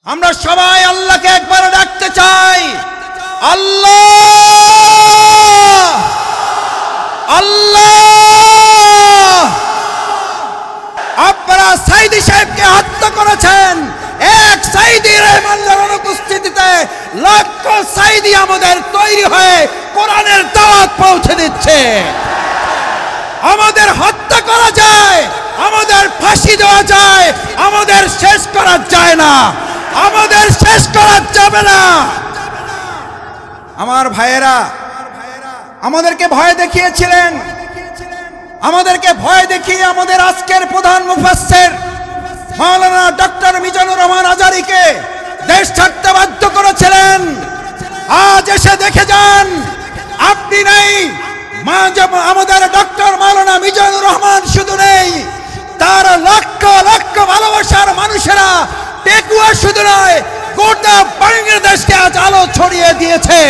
আমরা সবাই আল্লাহকে একবার ডাকতে চাই, আল্লাহ আল্লাহ। আপনারা সাইদি সাহেবকে হত্যা করেছেন, এক সাইদি রহমানের অনুপস্থিতিতে লক্ষ সাইদি আমাদের তৈরি হয়ে কোরআনের দাওয়াত পৌঁছে দিচ্ছে। আমাদের হত্যা করা যায়, আমাদের ফাঁসি দেওয়া যায়, আমাদের শেষ করা যায় না, আমাদের শেষ করা যাবে না। আমার ভাইয়েরা আমাদেরকে ভয় দেখিয়েছিলেন, আমাদেরকে ভয় দেখিয়ে আমাদের আজকের প্রধান মুফাসসির মাওলানা ডক্টর মিজানুর রহমান আজারীকে দেশ ছাড়তে বাধ্য করেছিলেন। আজ এসে দেখে যান, আপনি নেই, আমাদের ডক্টর মাওলানা মিজানুর রহমান শুধু নেই, তার লক্ষ লক্ষ ভালোবাসার মানুষেরা টেকুয়া শুধু নয়, গোটা বাংলাদেশকে আজ আলো ছড়িয়ে দিয়েছে।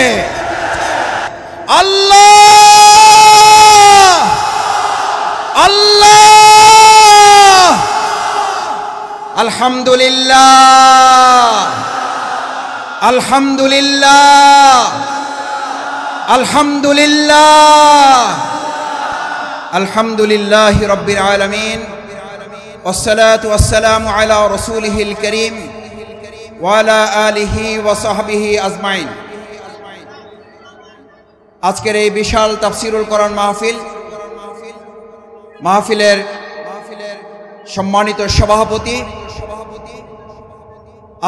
আল্লাহ আল্লাহ, আলহামদুলিল্লাহ আলহামদুলিল্লাহ আলহামদুলিল্লাহ আলহামদুলিল্লাহি রাব্বিল আলামিন, والصلاة والسلام على رسوله الكريم وعلى آله وصحبه أجمعين। আজকের এই বিশাল তাফসীরুল কোরআন মাহফিলের সম্মানিত সভাপতি,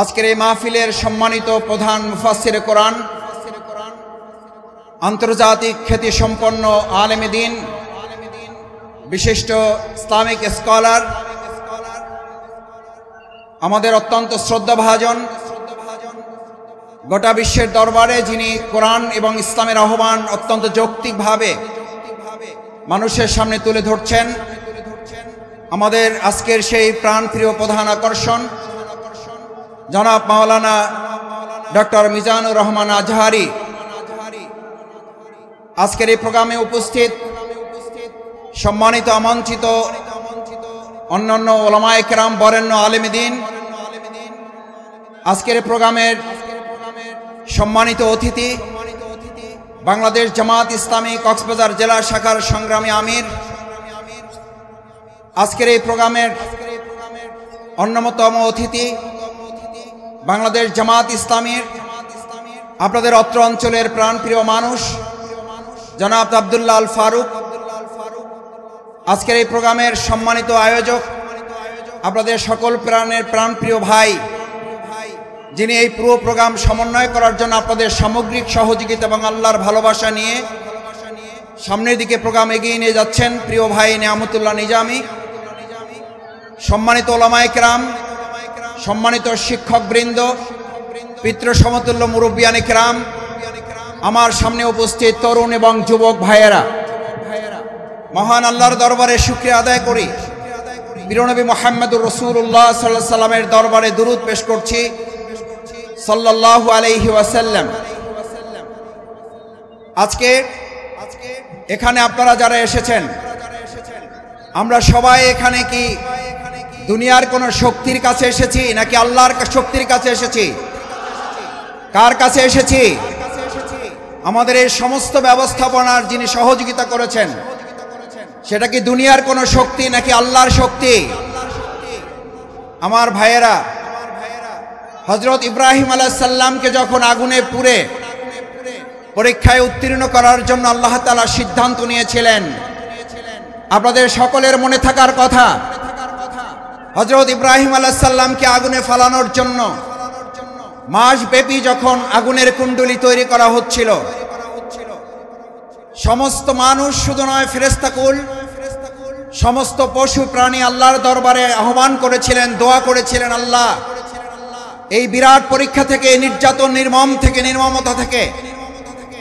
আজকের এই মাহফিলের সম্মানিত প্রধান মুফাসসির কোরআন, আন্তর্জাতিক খ্যাতিসম্পন্ন আলেম দ্বীন, বিশিষ্ট ইসলামিক স্কলার, আমাদের অত্যন্ত শ্রদ্ধাভাজন, গোটা বিশ্বের দরবারে যিনি কোরআন এবং ইসলামের আহ্বান অত্যন্ত যৌক্তিকভাবে মানুষের সামনে তুলে ধরছেন, আমাদের আজকের সেই প্রাণপ্রিয় প্রধান আকর্ষণ জনাব মাওলানা ডক্টর মিজানুর রহমান আজহারী, আজকের এই প্রোগ্রামে উপস্থিত সম্মানিত আমন্ত্রিত অন্যান্য ওলামায়ে কেরাম, বরেণ্য আলেম দ্বীন, আজকের এই প্রোগ্রামের সম্মানিত অতিথি, বাংলাদেশ জামাত ইসলামী কক্সবাজার জেলা শাখার সংগ্রামী আমির, আজকের এই প্রোগ্রামের অন্যতম অতিথি, বাংলাদেশ জামাত ইসলামীর আপনাদের অত্র অঞ্চলের প্রাণপ্রিয় মানুষ জনাব আব্দুল্লাহ আল ফারুক, আজকের এই প্রোগ্রামের সম্মানিত আয়োজক, আপনাদের সকল প্রাণপ্রিয় ভাই, যিনি এই পুরো প্রোগ্রাম সমন্বয় করার জন্য আপনাদের সামগ্রিক সহযোগিতা এবং আল্লাহর ভালোবাসা নিয়ে সামনের দিকে প্রোগ্রাম এগিয়ে নিয়ে যাচ্ছেন, প্রিয় ভাই নিয়ামতুল্লাহ নিজামী, সম্মানিত ওলামায়ে কেরাম, সম্মানিত শিক্ষকবৃন্দ, পিতৃ সমতুল্য মুরব্বিয়ানে কেরাম, আমার সামনে উপস্থিত তরুণ এবং যুবক ভাইয়েরা, মহান আল্লাহর দরবারে শুকরিয়া আদায় করি, প্রিয়নবী মুহাম্মদুর রাসূলুল্লাহ সাল্লাল্লাহু আলাইহি ওয়াসাল্লামের দরবারে দুরূদ পেশ করছি সাল্লাল্লাহু আলাইহি ওয়াসাল্লাম। আজকে এখানে আপনারা যারা এসেছেন, আমরা সবাই এখানে কি দুনিয়ার কোন শক্তির কাছে এসেছি নাকি আল্লাহর শক্তির কাছে এসেছি? কার কাছে এসেছি? আমাদের এই সমস্ত ব্যবস্থাপনার যিনি সহযোগিতা করেছেন, সেটা কি দুনিয়ার কোন শক্তি নাকি আল্লাহর শক্তি? আমার ভাইয়েরা, হযরত ইব্রাহিম আলাইহিস সালামকে যখন আগুনে পুড়ে পরীক্ষায় উত্তীর্ণ করার জন্য আল্লাহ তাআলা সিদ্ধান্ত নিয়েছিলেন, আপনাদের সকলের মনে থাকার কথা, হযরত ইব্রাহিম আলাইহিস সালামকে আগুনে ফালানোর জন্য মাসব্যাপী যখন আগুনের কুণ্ডলী তৈরি করা হচ্ছিল, সমস্ত মানুষ শুধু নয়, ফেরেশতাকুল, সমস্ত পশু প্রাণী আল্লাহর দরবারে আহ্বান করেছিলেন, দোয়া করেছিলেন, আল্লাহ এই বিরাট পরীক্ষা থেকে, নির্যাতন, নির্মমতা থেকে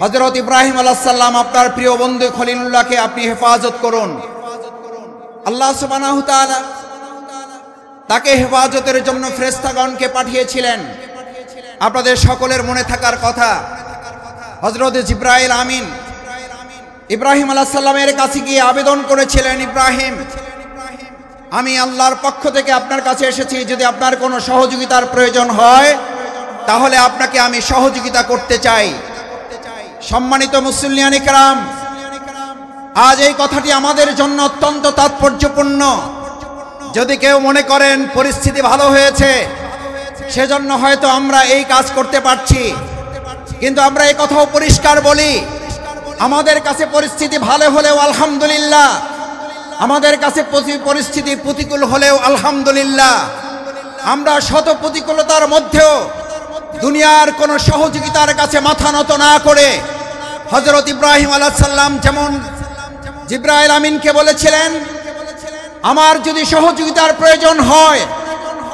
হযরত ইব্রাহিম আলাইহিস সালাম আপনার প্রিয় বন্ধু খলিলুল্লাহকে আপনি হেফাজত করুন। আল্লাহ সুবহানাহু ওয়া তাআলা তাকে হেফাজতের জন্য ফেরেশতাগণকে পাঠিয়েছিলেন। আপনাদের সকলের মনে থাকার কথা, হযরত জিবরাইল আমিন ইব্রাহিম আলাইহিস সালামের কাছে গিয়ে আবেদন করেছিলেন, ইব্রাহিম আমি আল্লাহর পক্ষ থেকে আপনার কাছে এসেছি। যদি আপনার কোনো সহযোগিতার প্রয়োজন হয় তাহলে আপনাকে আমি সহযোগিতা করতে চাই। সম্মানিত মুসলিয়ান ইকরাম, আজ এই কথাটি আমাদের জন্য অত্যন্ত তাৎপর্যপূর্ণ। যদি কেউ মনে করেন পরিস্থিতি ভালো হয়েছে সেজন্য হয়তো আমরা এই কাজ করতে পারছি, কিন্তু আমরা এই কথাও পরিষ্কার বলি, আমাদের কাছে পরিস্থিতি ভালো হলেও আলহামদুলিল্লাহ, আমাদের কাছে পরিস্থিতি প্রতিকূল হলেও আলহামদুলিল্লাহ। আমরা শত প্রতিকূলতার মধ্যেও দুনিয়ার কোনো সহযোগিতার কাছে মাথা নত না করে হযরত ইব্রাহিম আলাইহিস সালাম যেমন জিবরাইল আমিনকে বলেছিলেন, আমার যদি সহযোগিতার প্রয়োজন হয়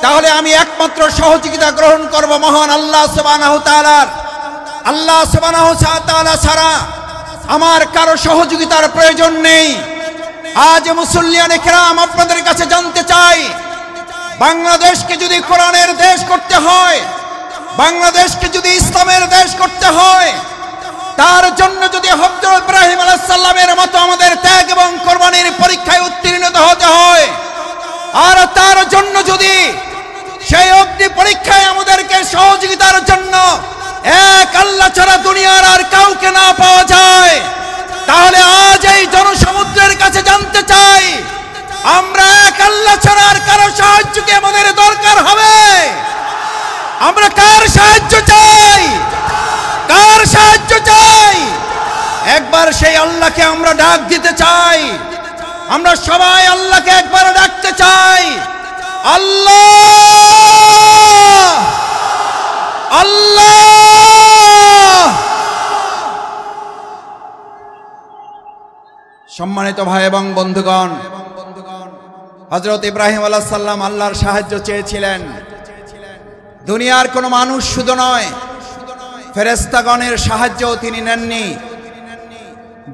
তাহলে আমি একমাত্র সহযোগিতা গ্রহণ করব মহান আল্লাহ সুবহানাহু তাআলার। আল্লাহ সুবহানাহু তাআলা ছাড়া আমার কারো সহযোগিতার প্রয়োজন নেই। আজ মুসল্লিয়ানে কেরাম, আপনাদের কাছে জানতে চাই, বাংলাদেশকে যদি কোরআনের দেশ করতে হয়, বাংলাদেশকে যদি ইসলামের দেশ করতে হয়, তার জন্য যদি হযরত ইব্রাহিম আলাইহিস সালামের মতো আমাদের ত্যাগ এবং কোরবানির পরীক্ষায় উত্তীর্ণ হতে হয়, আর তার জন্য যদি সেই অগ্নি পরীক্ষায় আমাদেরকে সহযোগিতার জন্য এক আল্লাহ ছাড়া দুনিয়ার আর কাউকে না পাওয়া যায়, তাহলে আজ এই জনসমুদ্রের কাছে জানতে চাই, আমরা এক আল্লাহ ছাড়া আর কারো সাহায্য কি আমাদের দরকার হবে? আমরা কার সাহায্য চাই? কার সাহায্য চাই? একবার সেই আল্লাহকে আমরা ডাক দিতে চাই। আমরা সবাই আল্লাহকে একবার ডাকতে চাই, আল্লাহ আল্লাহ। সম্মানিত ভাই এবং বন্ধুগণ, হযরত ইব্রাহিম আলাইহিস সালাম আল্লাহর সাহায্য চেয়েছিলেন। দুনিয়ার কোনো মানুষ শুধু নয়, ফেরেশতাগণের সাহায্যও তিনি নেননি।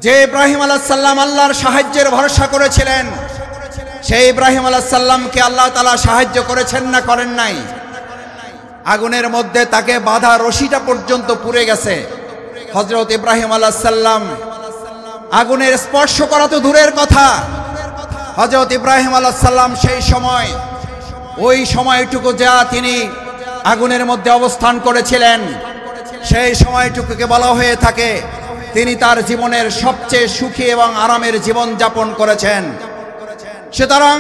যে ইব্রাহিম আলাইহিস সালাম আল্লাহর সাহায্যের ভরসা করেছিলেন, সেই ইব্রাহিম আলাইহিস সালামকে আল্লাহ তাআলা সাহায্য করেছেন না করেন নাই? আগুনের মধ্যে তাকে বাঁধা রশিটা পর্যন্ত পুড়ে গেছে। হযরত ইব্রাহিম আলাইহিস সালাম আগুনের স্পর্শ করা তো দূরের কথা, হযরত ইব্রাহিম আলাইহিস সালাম সেই সময়, ওই সময়টুকু যা তিনি আগুনের মধ্যে অবস্থান করেছিলেন, সেই সময়টুকুকে বলা হয়ে থাকে তিনি তার জীবনের সবচেয়ে সুখী এবং আরামের জীবন যাপন করেছেন। সুতরাং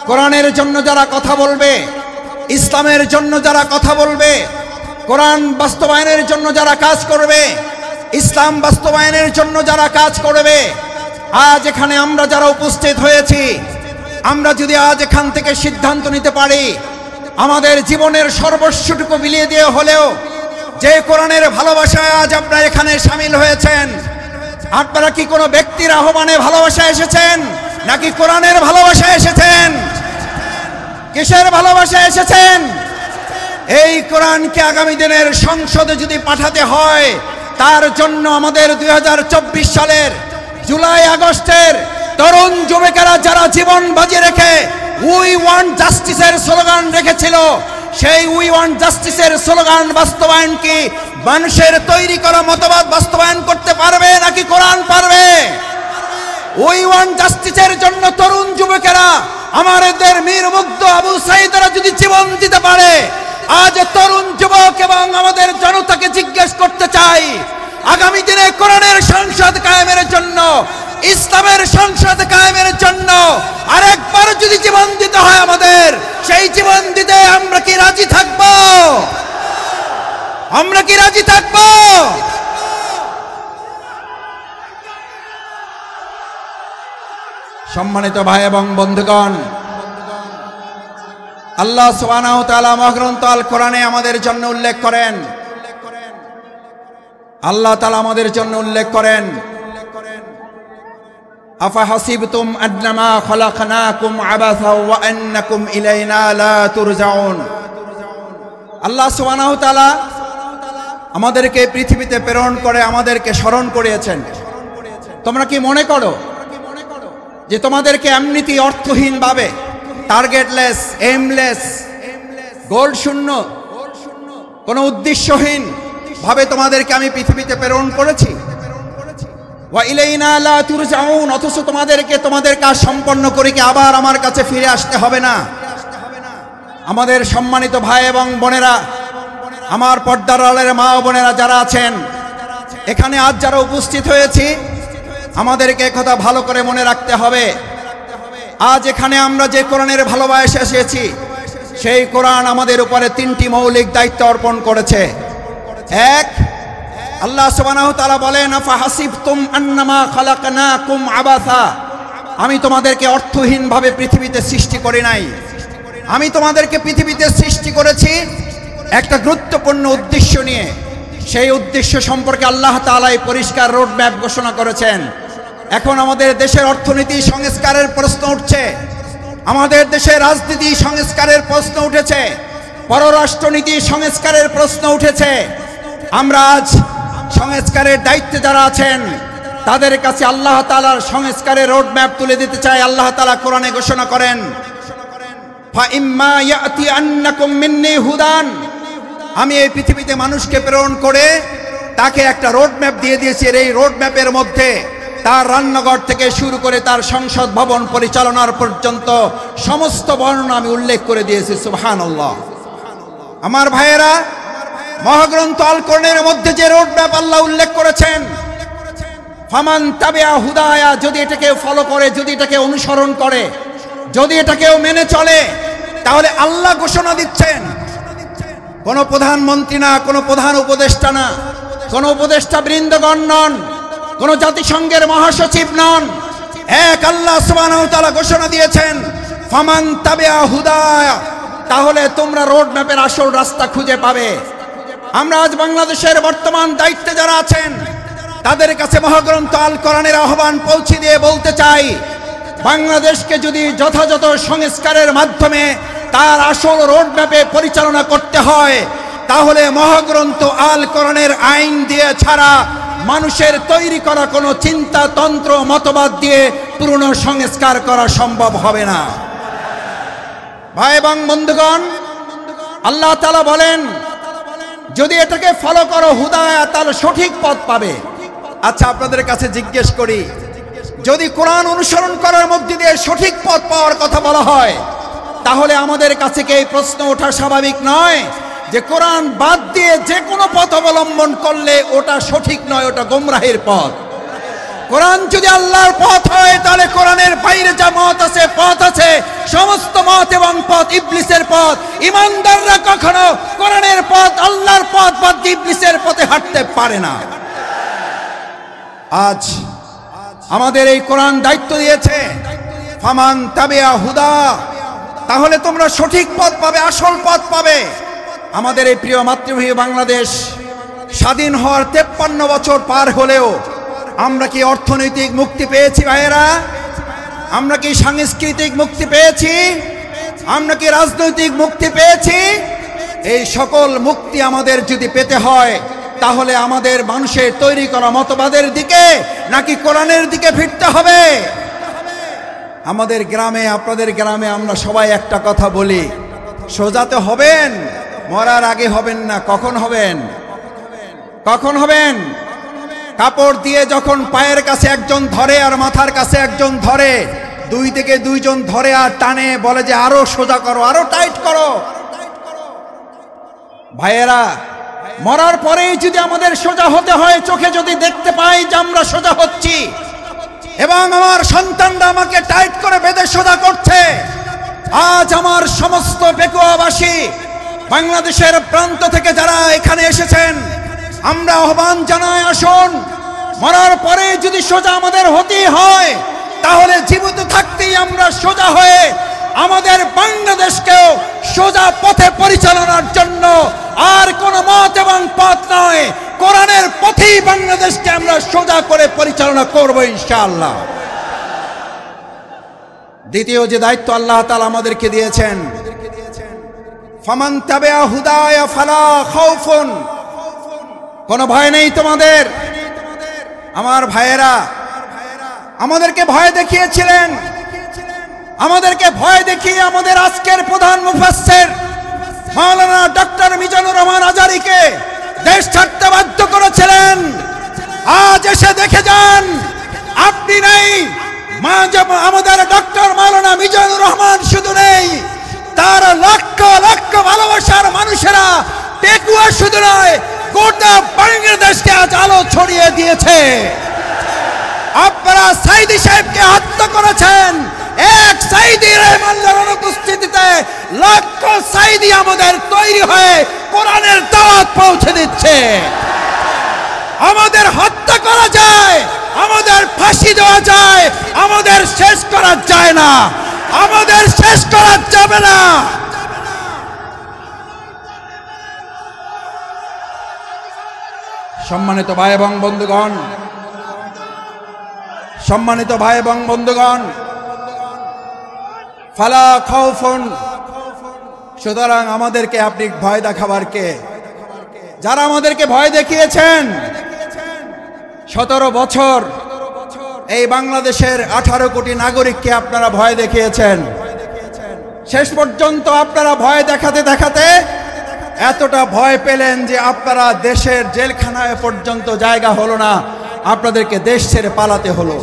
কোরআনের জন্য যারা কথা বলবে, ইসলামের জন্য যারা কথা বলবে, কোরআন বাস্তবায়নের জন্য যারা কাজ করবে, ইসলাম বাস্তবায়নের জন্য যারা কাজ করবে, আজ এখানে আমরা যারা উপস্থিত হয়েছি, আমরা যদি আজ এখান থেকে সিদ্ধান্ত নিতে পারি, আমাদের জীবনের সর্বস্বটুকু বিলিয়ে দিয়ে হলেও যে কোরআনের ভালোবাসায় আজ আপনারা এখানে শামিল হয়েছেন, আপনারা কি কোনো ব্যক্তির আহ্বানে ভালোবাসায় এসেছেন নাকি কোরআনের ভালোবাসায় এসেছেন? কিসের ভালোবাসায় এসেছেন? এই কোরআনকে আগামী দিনের সংসদে যদি পাঠাতে হয়, তার জন্য আমাদের 2024 সালের জুলাই আগস্টের তরুণ যুবকেরা যারা জীবন বাজি রেখে উই ওয়ান্ট জাস্টিসের স্লোগান রেখেছিল, সেই উই ওয়ান্ট জাস্টিসের স্লোগান বাস্তবায়ন কি মানুষের তৈরি করা মতবাদ বাস্তবায়ন করতে পারবে নাকি কোরআন পারবে? উই ওয়ান্ট জাস্টিসের জন্য তরুণ যুবকেরা, আমাদের মীর মুগ্ধ আবু সাঈদরা যদি জীবন দিতে পারে, আজ তরুণ যুবক এবং আমাদের জনতাকে জিজ্ঞেস করতে চাই, আগামী দিনে কোরআনের সংসদ কায়েমের জন্য, ইসলামের সংসদ কায়েমের জন্য আরেকবার যদি জীবন দিতে হয় আমাদের, সেই জীবন দিতে আমরা কি রাজি থাকব? আমরা কি রাজি থাকব? সম্মানিত ভাই এবং বন্ধুগণ, আল্লাহ সুবহানাহু ওয়া তাআলা মহাগ্রন্থ আল কোরআনে আমাদের জন্য উল্লেখ করেন, আল্লাহ তাআলা আমাদের জন্য উল্লেখ করেন, আফা হাসিবতুম আন্নামা খালাকনাকুম আবাসা ওয়া আন্নাকুম ইলাইনা লা তুরজাউন। আল্লাহ সুবহানাহু ওয়া তাআলা আমাদেরকে পৃথিবীতে প্রেরণ করে আমাদেরকে স্মরণ করিয়েছেন। তোমরা কি মনে করো যে তোমাদেরকে এমনিতেই অর্থহীন ভাবে, টার্গেটলেস, এইমলেস, গোল শূন্য, কোনো উদ্দেশ্যহীন ভাবে তোমাদেরকে আমি পৃথিবীতে প্রেরণ করেছি? ওয়া ইলাইনা লা তুরজাউন, অথচ তোমাদেরকে তোমাদের কাজ সম্পন্ন করে কি আবার আমার কাছে ফিরে আসতে হবে না। আমাদের সম্মানিত ভাই এবং বোনেরা, আমার পর্দার আড়ালের মা ও বোনেরা যারা আছেন এখানে আজ যারা উপস্থিত হয়েছি, আমাদেরকে একথা ভালো করে মনে রাখতে হবে। আজ এখানে আমরা যে কোরআনের ভালোবাসা এসেছি, সেই কোরআন আমাদের উপরে তিনটি মৌলিক দায়িত্ব অর্পণ করেছে। এক, আল্লাহ সুবহানাহু ওয়া তাআলা বলেন আফাহাসিবতুম আন্নামা খালাকনাকুম আবাসা, আমি তোমাদেরকে অর্থহীনভাবে পৃথিবীতে সৃষ্টি করি নাই, আমি তোমাদেরকে পৃথিবীতে সৃষ্টি করেছি একটা গুরুত্বপূর্ণ উদ্দেশ্য নিয়ে। সেই উদ্দেশ্য সম্পর্কে আল্লাহ তাআলা পরিষ্কার রোডম্যাপ ঘোষণা করেছেন। এখন আমাদের দেশের অর্থনীতি সংস্কারের প্রশ্ন উঠছে, আমাদের দেশের রাজনীতি সংস্কারের প্রশ্ন উঠেছে, পররাষ্ট্রনীতি সংস্কারের প্রশ্ন উঠেছে। আমরা আজ সংস্কারের দায়িত্বে যারা আছেন তাদের কাছে আল্লাহ তাআলার সংস্কারের রোডম্যাপ তুলে দিতে চাই। আল্লাহ তাআলা কোরআনে ঘোষণা করেন ফাইম্মা ইয়াতিয়ান্নাকুম মিন্নি হুদান, আমি এই পৃথিবীতে মানুষকে প্রেরণ করে তাকে একটা রোডম্যাপ দিয়ে দিয়েছি। এই রোডম্যাপের মধ্যে তার রান্নাঘর থেকে শুরু করে তার সংসদ ভবন পরিচালনার পর্যন্ত সমস্ত বর্ণনা আমি উল্লেখ করে দিয়েছি। সুবহানাল্লাহ। আমার ভাইয়েরা, মহাগ্রন্থ আল কোরআনের মধ্যে যে রোডম্যাপ আল্লাহ উল্লেখ করেছেন, ফামান তাবিআ হুদায়া, যদি এটাকে ফলো করে, যদি এটাকে অনুসরণ করে, যদি এটাকেও মেনে চলে, তাহলে আল্লাহ ঘোষণা দিচ্ছেন কোন প্রধানমন্ত্রী না, কোন প্রধান উপদেষ্টা না, কোন উপদেষ্টা বৃন্দগণ নন, কোন জাতিসংঘের মহাসচিব নন, এক আল্লাহ সুবহানাহু ওয়া তাআলা ঘোষণা দিয়েছেন ফামান তাবিআ হুদায়া, তাহলে তোমরা রোড ম্যাপের আসল রাস্তা খুঁজে পাবে। আমরা আজ বাংলাদেশের বর্তমান দায়িত্বে যারা আছেন তাদের কাছে মহাগ্রন্থ আল কোরআনের আহ্বান পৌঁছে দিয়ে বলতে চাই, বাংলাদেশকে যদি যথাযথ সংস্কারের মাধ্যমে তার আসল রোড ম্যাপে পরিচালনা করতে হয়, তাহলে মহাগ্রন্থ আল কোরআনের আইন দিয়ে ছাড়া মানুষের তৈরি করা কোনো চিন্তাতন্ত্র মতবাদ দিয়ে পূর্ণ সংস্কার করা সম্ভব হবে না। ভাই এবং বন্ধুগণ, আল্লাহ তাআলা বলেন যদি এটাকে ফলো করো হুদায়া, তাহলে সঠিক পথ পাবে। আচ্ছা, আপনাদের কাছে জিজ্ঞেস করি, যদি কোরআন অনুসরণ করার মধ্যে দিয়ে সঠিক পথ পাওয়ার কথা বলা হয়, তাহলে আমাদের কাছে কি এই প্রশ্ন ওঠা স্বাভাবিক নয় যে কোরআন বাদ দিয়ে যে কোনো পথ অবলম্বন করলে ওটা সঠিক নয়, ওটা গোমরাহের পথ? কোরআন যদি আল্লাহর পথ হয়, তাহলে কোরআনের বাইরে যা মত আছে, পথ আছে, সমস্ত মত এবং পথ ইবলিসের পথ। ইমানদাররা কখনো কোরআনের পথ, আল্লাহর পথ বাদ দিয়ে ইবলিসের পথে হাঁটতে পারে না। আজ আমাদের এই কোরআন দায়িত্ব দিয়েছে ফামান তাবিআ হুদা, তাহলে তোমরা সঠিক পথ পাবে, আসল পথ পাবে। আমাদের এই প্রিয় মাতৃভূমি বাংলাদেশ স্বাধীন হওয়ার 53 বছর পার হলেও আমরা কি অর্থনৈতিক মুক্তি পেয়েছি ভাইয়েরা? আমরা কি সাংস্কৃতিক মুক্তি পেয়েছি? আমরা কি রাজনৈতিক মুক্তি পেয়েছি? এই সকল মুক্তি আমাদের যদি পেতে হয়, তাহলে আমাদের মানুষের তৈরি করা মতবাদের দিকে নাকি কোরআনের দিকে ফিরতে হবে? আমাদের গ্রামে, আপনাদের গ্রামে আমরা সবাই একটা কথা বলি, সোজাতে হবেন, মরার আগে হবেন না। কখন হবেন? কখন হবেন? কাপড় দিয়ে যখন পায়ের কাছে একজন ধরে আর মাথার কাছে একজন ধরে, দুই থেকে দুইজন ধরে আর টানে, বলে যে আরো সোজা করো, আরো টাইট করো। ভাইয়েরা, মরার পরেই যদি আমাদের সোজা হতে হয়, চোখে যদি দেখতে পাই যে আমরা সোজা হচ্ছি এবং আমার সন্তানরা আমাকে টাইট করে বেঁধে সোজা করছে, আজ আমার সমস্ত বেকুয়াবাসী বাংলাদেশের প্রান্ত থেকে যারা এখানে এসেছেন, আমরা আহ্বান জানাই, আসুন মরার পরে যদি সোজা আমাদের হতেই হয়, তাহলে জীবিত থাকতেই আমরা সোজা হয়ে আমাদের বাংলাদেশকেও সোজা পথে পরিচালনার জন্য আর কোন মত এবং পথ নয়, কোরআনের পথেই বাংলাদেশকে আমরা সোজা করে পরিচালনা করব ইনশাআল্লাহ। দ্বিতীয় যে দায়িত্ব আল্লাহ তাআলা আমাদেরকে দিয়েছেন, ফামান তাবিআ হুদায়া ফালা খাউফুন, কোনো ভয় নেই তোমাদের। আমার ভাইয়েরা, আমাদেরকে ভয় দেখিয়েছিলেন, আমাদেরকে ভয় দেখিয়ে আমাদের আজকের প্রধান মুফাসসির মাওলানা ডক্টর মিজানুর রহমান আজারীকে দেশ ছাড়তে বাধ্য করেছিলেন। আজ এসে দেখে যান, আপনি নেই, আমাদের ডক্টর মাওলানা মিজানুর রহমান শুধু নেই, তার লক্ষ লক্ষ ভালোবাসার মানুষেরা পেকুয়া শুধু নয়, গোটা বাংলাদেশকে আজ আলো ছড়িয়ে দিয়েছে। আপনারা সাইদি সাহেবকে হত্যা করেছেন, এক সাইদি রহমানের অনুপস্থিতিতে লক্ষ সাইদি আমাদের তৈরি হয়ে কোরআনের দাওয়াত পৌঁছে দিচ্ছে। আমাদের হত্যা করা যায়, আমাদের ফাঁসি দেওয়া যায়, আমাদের শেষ করা যায় না, আমাদের শেষ করা যাবে না। সম্মানিত ভাই এবং বন্ধুগণ, সম্মানিত ভাই এবং বন্ধুগণ, ফালা খাউফুন, সুতরাং আমাদেরকে আপনি ভয় দেখাবার কে? যারা আমাদেরকে ভয় দেখিয়েছেন 17 বছর এই বাংলাদেশের 18 কোটি নাগরিককে আপনারা ভয় দেখিয়েছেন। শেষ পর্যন্ত আপনারা ভয় দেখাতে দেখাতে এতটা ভয় পেলেন যে আপনারা দেশের জেলখানায় পর্যন্ত জায়গা হলো না, আপনাদেরকে দেশ ছেড়ে পালাতে হলো।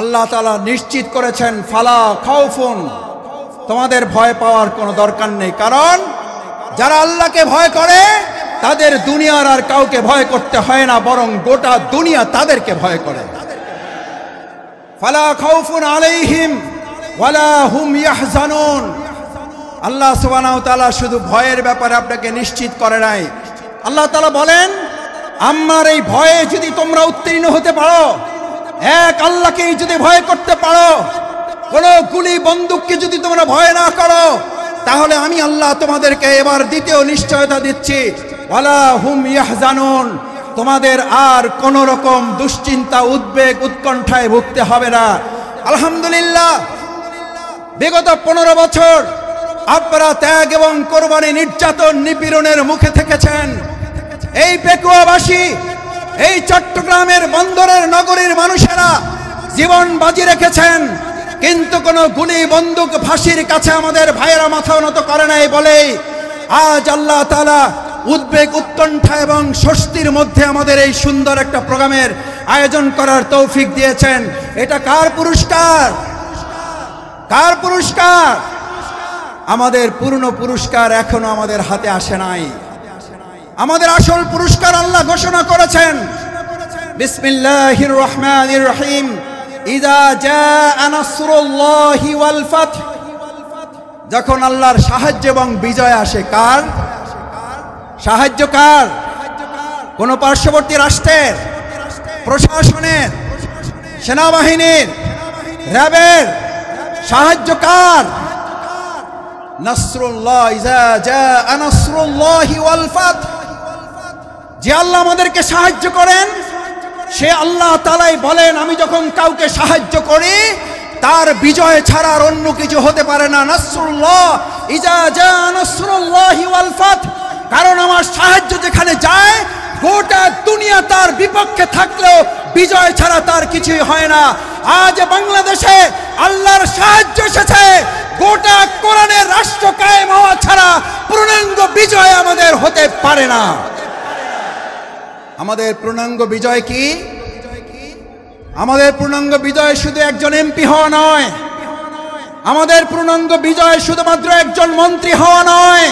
আল্লাহ তাআলা নিশ্চিত করেছেন ফালা খাউফুন, তোমাদের ভয় পাওয়ার কোনো দরকার নেই, কারণ যারা আল্লাহকে ভয় করে তাদের দুনিয়ার আর কাউকে ভয় করতে হয় না, বরং গোটা দুনিয়া তাদেরকে ভয় করে। ফালা খাউফুন আলাইহিম ওয়ালা হুম ইয়াহজানুন। আল্লাহ সুবহানাহু ওয়া তাআলা শুধু ভয়ের ব্যাপারে আপনাকে নিশ্চিত করে নাই, আল্লাহ তাআলা বলেন আমার এই ভয়ে যদি তোমরা উত্তীর্ণ হতে পারো, এক আল্লাহকেই যদি ভয় করতে পারো, কোনো গুলি বন্দুককে যদি তোমরা ভয় না করো, তাহলে আমি আল্লাহ তোমাদেরকে এবার দ্বিতীয় নিশ্চয়তা দিচ্ছি, ওয়ালা হুম ইয়াহজানুন, তোমাদের আর কোন রকম দুশ্চিন্তা উদ্বেগ উৎকণ্ঠায় ভুগতে হবে না। আলহামদুলিল্লাহ, বিগত 15 বছর আপনারা ত্যাগ এবং কোরবানি, নির্যাতন নিপীড়নের মুখে থেকেছেন। এই পেকুয়াবাসী, এই চট্টগ্রামের বন্দরের নগরীর মানুষেরা জীবন বাজি রেখেছেন, কিন্তু কোনো গুলি বন্দুক ফাঁসির কাছে আমাদের ভাইয়েরা মাথা নত করে নাই বলেই আজ আল্লাহ তাআলা উদ্বেগ উৎকণ্ঠা এবং স্বস্তির মধ্যে আমাদের এই সুন্দর একটা প্রোগ্রামের আয়োজন করার তৌফিক দিয়েছেন। এটা কার পুরস্কার? কার পুরস্কার? আমাদের পূর্ণ পুরস্কার এখনো আমাদের হাতে আসে নাই। আমাদের আসল পুরস্কার আল্লাহ ঘোষণা করেছেন, বিসমিল্লাহির রহমানির রহিম, ইযা জাআ নাসরুল্লাহি ওয়াল ফাত। যখন আল্লাহর সাহায্য এবং বিজয় আসে, কার সাহায্য? কার? কোন পার্শ্ববর্তী রাষ্ট্রের, প্রশাসনের, সেনাবাহিনীর, র্যাবের সাহায্য কার? নাসরুল্লাহ, ইযা জাআ নাসরুল্লাহি ওয়াল ফাত। যে আল্লাহ আমাদেরকে সাহায্য করেন, সে আল্লাহ তাআলাই বলেন আমি যখন কাউকে সাহায্য করি তার বিজয় ছাড়া আর অন্য কিছু হতে পারে না। নাসরুল্লাহ, ইযা জাআ নাসরুল্লাহি ওয়াল ফাত, কারণ আমার সাহায্য যেখানে যায় গোটা দুনিয়া তার বিপক্ষে থাকলেও বিজয় ছাড়া তার কিছুই হয় না। আজ বাংলাদেশে আল্লাহর সাহায্য এসেছে, গোটা কোরআনের রাষ্ট্র কায়েম হওয়া ছাড়া পূর্ণাঙ্গ বিজয় আমাদের হতে পারে না। আমাদের পূর্ণাঙ্গ বিজয় কি? আমাদের পূর্ণাঙ্গ বিজয় শুধু একজন এমপি হওয়া নয়, আমাদের পূর্ণাঙ্গ বিজয় শুধুমাত্র একজন মন্ত্রী হওয়া নয়,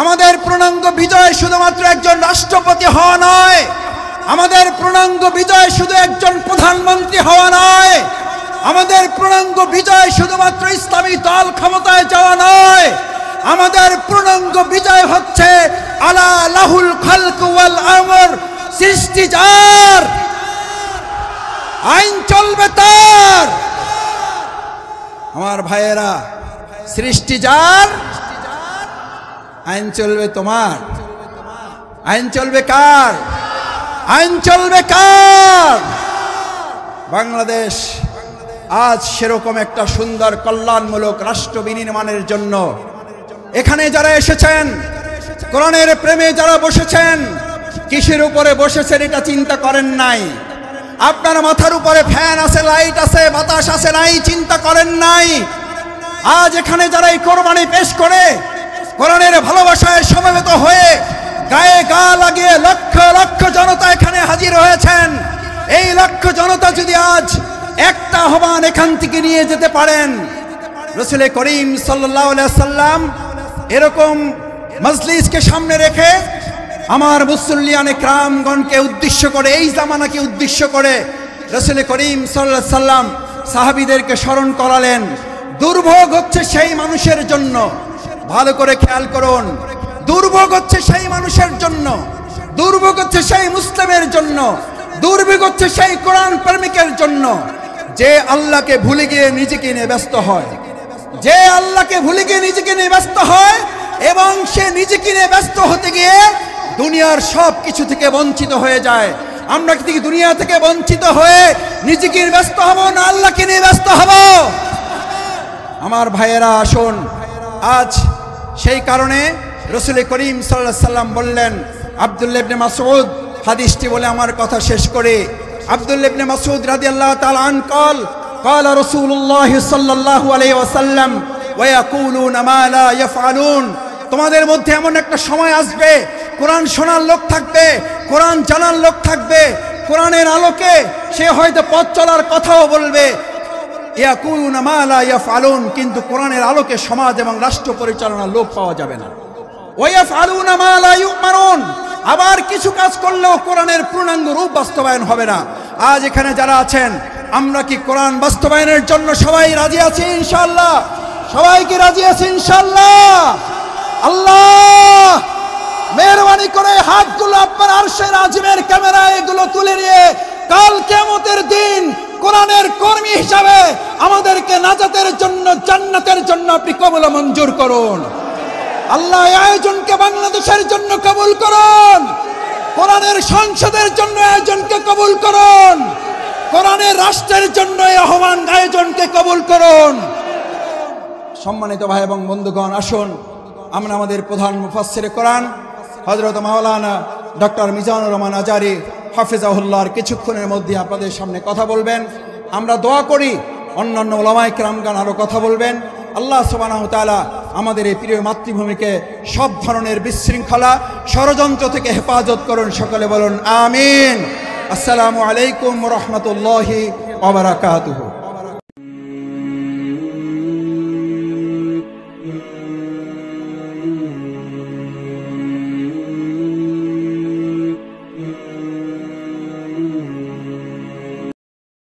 আমাদের পূর্ণাঙ্গ বিজয় শুধুমাত্র একজন রাষ্ট্রপতি হওয়া নয়, আমাদের পূর্ণাঙ্গ বিজয় শুধু একজন প্রধানমন্ত্রী হওয়া নয়, আমাদের পূর্ণাঙ্গ বিজয় শুধুমাত্র ইসলামী দল ক্ষমতায় যাওয়া নয়, আমাদের পূর্ণাঙ্গ বিজয় হচ্ছে আলা লাহুল খালক ওয়াল আমর, সৃষ্টি যার, আইন চলবে তার। আমার ভাইয়েরা, সৃষ্টি যার, আইন চলবে তোমার। আইন চলবে কার? আইন চলবে কার? বাংলাদেশ আজ সেরকম একটা সুন্দর কল্যাণমূলক রাষ্ট্র বিনির্মাণের জন্য এখানে যারা এসেছেন, কোরআনের প্রেমে যারা বসেছেন, কিসের উপরে বসেছেন এটা চিন্তা করেন নাই। আপনার মাথার উপরে ফ্যান আছে, লাইট আছে, বাতাস আছে, নাই চিন্তা করেন নাই। আজ এখানে যারা এই কোরবানি পেশ করে কোরআনের ভালোবাসায় সমবেত হয়ে গায়ে গা লাগিয়ে লক্ষ লক্ষ জনতা এখানে হাজির হয়েছেন। এই লক্ষ জনতা যদি আজ একটা আহ্বান এখান থেকে নিয়ে যেতে পারেন, রাসূল করিম সাল্লাল্লাহু আলাইহি সাল্লাম এরকম মজলিসকে সামনে রেখে আমার মুসল্লিয়ানে কিরামগণকে উদ্দেশ্য করে, এই জামানাকে উদ্দেশ্য করে রাসূল করিম সাল্লাল্লাহু আলাইহি সাল্লাম সাহাবীদেরকে স্মরণ করালেন। দুর্ভোগ হচ্ছে সেই মানুষের জন্য, ভালো করে খেয়াল করুন, দুর্ভোগ হচ্ছে সেই মানুষের জন্য, দুর্ভোগ হচ্ছে সেই মুসলিমের জন্য, দুর্ভোগ হচ্ছে সেই কোরআন প্রেমিকের জন্য যে আল্লাহকে ভুলে গিয়ে নিজেকে নিয়ে ব্যস্ত হয়, যে আল্লাহকে ভুলে গিয়ে নিজেকে নিয়ে ব্যস্ত হয় এবং সে নিজেকে নিয়ে ব্যস্ত হতে গিয়ে দুনিয়ার সব কিছু থেকে বঞ্চিত হয়ে যায়। আমরা কি দুনিয়া থেকে বঞ্চিত হয়ে নিজেকে নিয়ে ব্যস্ত হব না আল্লাহকে নিয়ে ব্যস্ত হব? আমার ভাইয়েরা আসুন, আজ সেই কারণে রাসূল করিম সাল্লাল্লাহু আলাইহি সাল্লাম বললেন, আব্দুল্লাহ ইবনে মাসউদ হাদিসটি বলে আমার কথা শেষ করে, আব্দুল্লাহ ইবনে মাসউদ রাদিয়াল্লাহু তাআলা আন قال قال رسول الله صلى الله عليه وسلم ويقولون ما لا يفعلون। তোমাদের মধ্যে এমন একটা সময় আসবে, কোরআন শোনার লোক থাকবে, কোরআন জানার লোক থাকবে, কোরআনের আলোকে সে হয়তো পথ চলার কথাও বলবে, ইয়াকুলুনা মা লা ইয়াফআলুন, কিন্তু কোরআনের আলোকে সমাজ এবং রাষ্ট্র পরিচালনার লোক পাওয়া যাবে না। ওয়ায়াফআলুনা মা লা ইউমারুন, আবার কিছু কাজ করলেও কোরআনের পূর্ণাঙ্গ রূপ বাস্তবায়ন হবে না। আজ এখানে যারা আছেন, আমরা কি কোরআন বাস্তবায়নের জন্য সবাই রাজি আছি ইনশাআল্লাহ? সবাই কি রাজি আছি ইনশাআল্লাহ? আল্লাহ মেহেরবানি করে হাতগুলো আপনার আরশের আজিমের ক্যামেরায় এগুলো তুলে নিয়ে কাল কিয়ামতের দিন কোরআনের কর্মী হিসাবে আমাদেরকে নাজাতের জন্য, জান্নাতের জন্য আপনি কবুল মঞ্জুর করুন। আল্লাহ এই আয়োজনকে বাংলাদেশের জন্য কবুল করুন, কোরআনের সংসদের জন্য আয়োজনকে কবুল করুন, কোরআনের রাষ্ট্রের জন্য এই আহ্বান আয়োজনকে কবুল করুন। সম্মানিত ভাই এবং বন্ধুগণ, আসুন আমরা আমাদের প্রধান মুফাসসিরে কোরআন হযরত মাওলানা ডক্টর মিজানুর রহমান আজারী হাফিজাহুল্লাহর কিছুক্ষণের মধ্যে আপনাদের সামনে কথা বলবেন। আমরা দোয়া করি অন্যান্য উলামায়ে কিরামগণ আরো কথা বলবেন। আল্লাহ সুবহানাহু ওয়া তাআলা আমাদের এই প্রিয় মাতৃভূমিকে সব ধরনের বিশৃঙ্খলা ষড়যন্ত্র থেকে হেফাজত করুন। সকলে বলুন আমিন। আসসালামু আলাইকুম ওয়া রাহমাতুল্লাহি ওয়া বারাকাতুহু।